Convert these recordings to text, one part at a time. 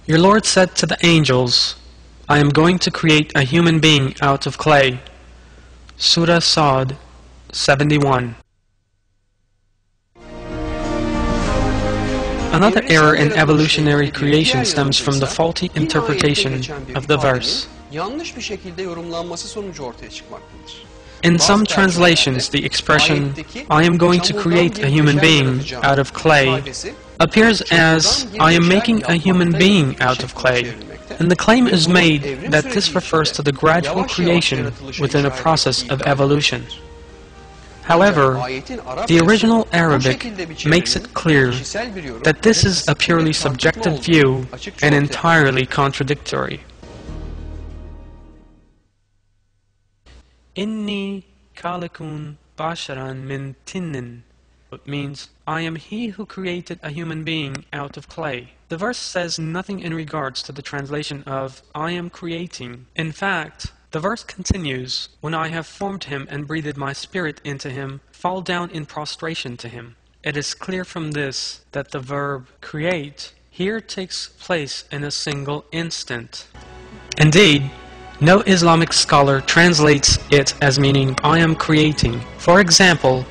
Your Lord said to the angels, I am going to create a human being out of clay. Surah Sad 71. Another error in evolutionary creation stems from the faulty interpretation of the verse. In some translations, the expression, I am going to create a human being out of clay, appears as, I am making a human being out of clay, and the claim is made that this refers to the gradual creation within a process of evolution. However, the original Arabic makes it clear that this is a purely subjective view and entirely contradictory. Inni khaliqun basharan min tinin. It means, I am he who created a human being out of clay. The verse says nothing in regards to the translation of, I am creating. In fact, the verse continues, when I have formed him and breathed my spirit into him, fall down in prostration to him. It is clear from this that the verb create here takes place in a single instant. Indeed, no Islamic scholar translates it as meaning, I am creating. For example,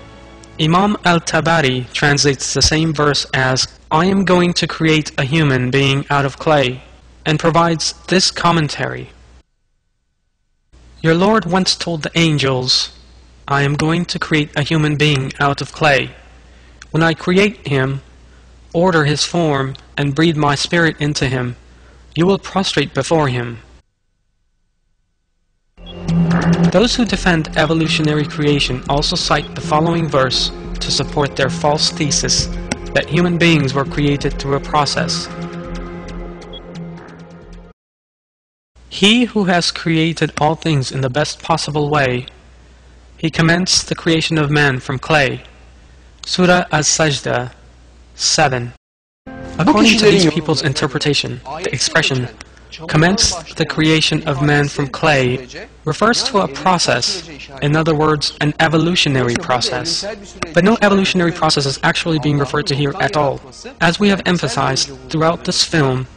Imam al-Tabari translates the same verse as, I am going to create a human being out of clay, and provides this commentary. Your Lord once told the angels, I am going to create a human being out of clay. When I create him, order his form, and breathe my spirit into him, you will prostrate before him. Those who defend evolutionary creation also cite the following verse to support their false thesis that human beings were created through a process. He who has created all things in the best possible way, he commenced the creation of man from clay. Surah As-Sajda 7. According to these people's interpretation, the expression, commenced the creation of man from clay, refers to a process, in other words, an evolutionary process. But no evolutionary process is actually being referred to here at all. As we have emphasized throughout this film,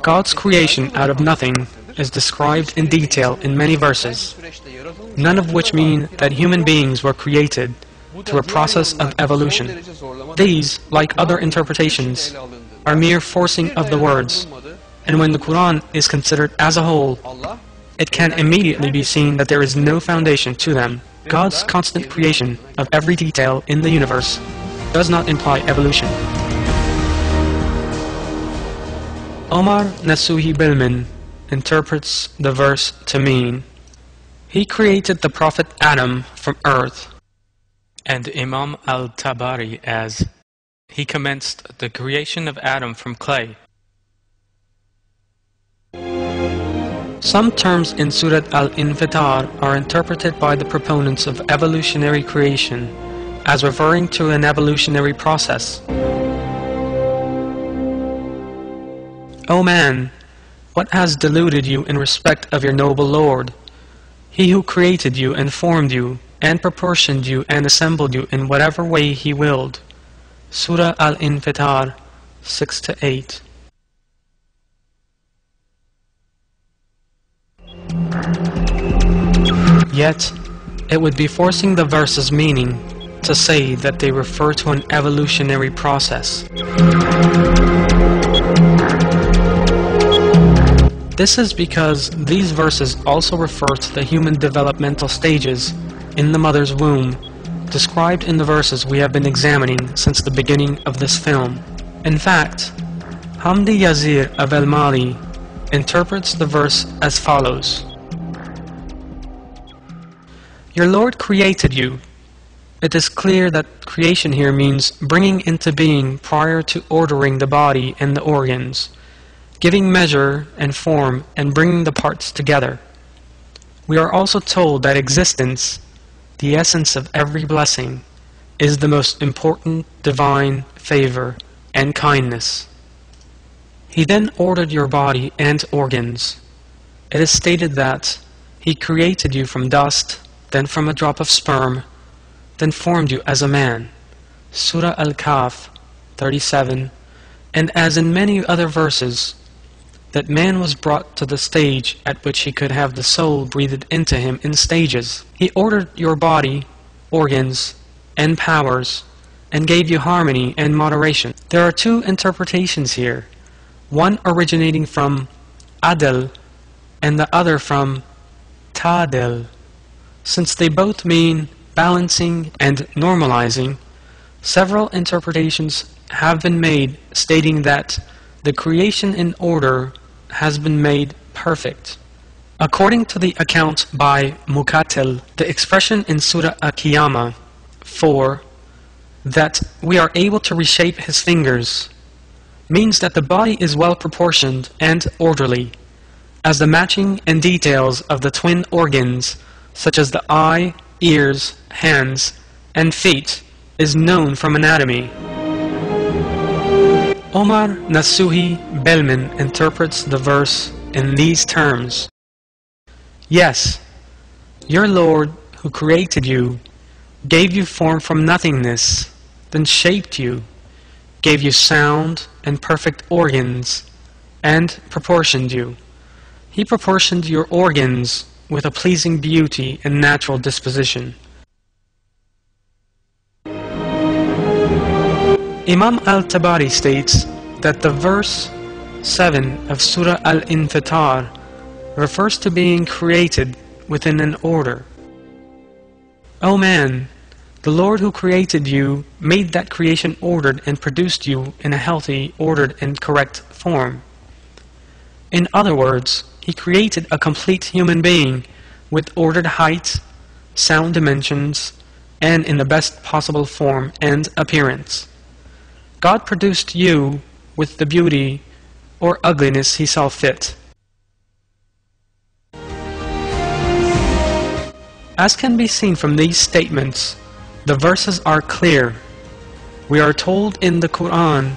God's creation out of nothing is described in detail in many verses, none of which mean that human beings were created through a process of evolution. These, like other interpretations, are mere forcing of the words, and when the Quran is considered as a whole, it can immediately be seen that there is no foundation to them. God's constant creation of every detail in the universe does not imply evolution. Omar Nasuhi Bilman interprets the verse to mean, He created the Prophet Adam from earth, and Imam al-Tabari as, He commenced the creation of Adam from clay. Some terms in Surah Al-Infitar are interpreted by the proponents of evolutionary creation as referring to an evolutionary process. O man, what has deluded you in respect of your noble Lord? He who created you and formed you, and proportioned you and assembled you in whatever way He willed. Surah Al-Infitar 6-8. Yet, it would be forcing the verse's meaning to say that they refer to an evolutionary process. This is because these verses also refer to the human developmental stages in the mother's womb, described in the verses we have been examining since the beginning of this film. In fact, Hamdi Yazir of El-Mali interprets the verse as follows. Your Lord created you. It is clear that creation here means bringing into being prior to ordering the body and the organs, giving measure and form and bringing the parts together. We are also told that existence, the essence of every blessing, is the most important divine favor and kindness. He then ordered your body and organs. It is stated that He created you from dust, then from a drop of sperm, then formed you as a man. Surah Al-Kahf 37. And as in many other verses, that man was brought to the stage at which he could have the soul breathed into him in stages. He ordered your body, organs, and powers, and gave you harmony and moderation. There are two interpretations here, one originating from adl and the other from ta'dil. Since they both mean balancing and normalizing, several interpretations have been made stating that the creation in order has been made perfect. According to the account by Muqatil, the expression in Surah Al-Qiyamah 4 that we are able to reshape his fingers means that the body is well proportioned and orderly, as the matching and details of the twin organs such as the eye, ears, hands, and feet is known from anatomy. Omar Nasuhi Belman interprets the verse in these terms. Yes, your Lord who created you gave you form from nothingness, then shaped you, gave you sound and perfect organs, and proportioned you. He proportioned your organs with a pleasing beauty and natural disposition. Imam al-Tabari states that the verse 7 of Surah Al-Infitar refers to being created within an order. O man, the Lord who created you made that creation ordered and produced you in a healthy, ordered, and correct form. In other words, He created a complete human being with ordered height, sound dimensions, and in the best possible form and appearance. God produced you with the beauty or ugliness He saw fit. As can be seen from these statements, the verses are clear. We are told in the Quran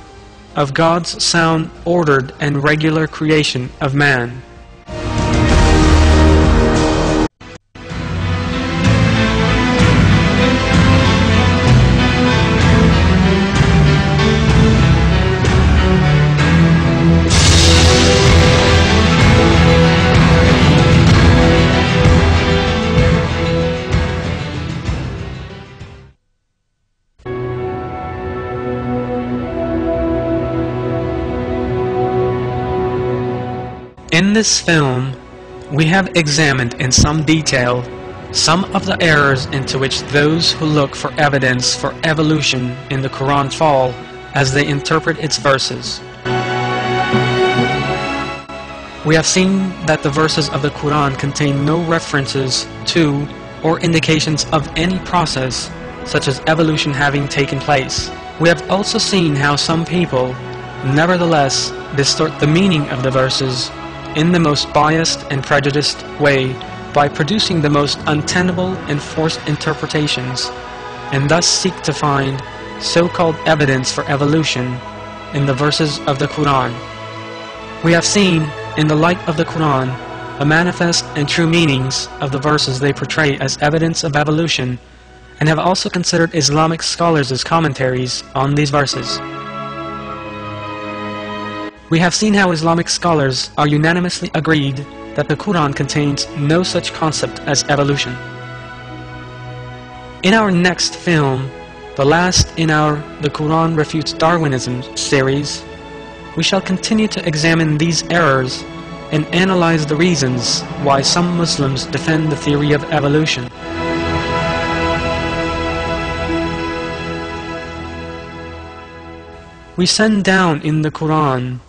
of God's sound, ordered, and regular creation of man. In this film, we have examined in some detail some of the errors into which those who look for evidence for evolution in the Quran fall as they interpret its verses. We have seen that the verses of the Quran contain no references to or indications of any process such as evolution having taken place. We have also seen how some people, nevertheless, distort the meaning of the verses in the most biased and prejudiced way by producing the most untenable and forced interpretations, and thus seek to find so-called evidence for evolution in the verses of the Quran. We have seen, in the light of the Quran, the manifest and true meanings of the verses they portray as evidence of evolution, and have also considered Islamic scholars' commentaries on these verses. We have seen how Islamic scholars are unanimously agreed that the Quran contains no such concept as evolution. In our next film, the last in our The Quran Refutes Darwinism series, we shall continue to examine these errors and analyze the reasons why some Muslims defend the theory of evolution. We send down in the Quran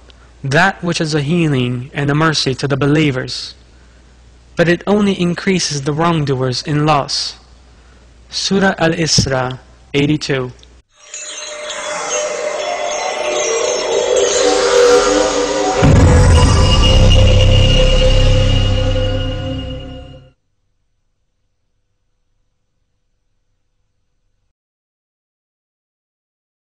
that which is a healing and a mercy to the believers, but it only increases the wrongdoers in loss. Surah Al-Isra 82.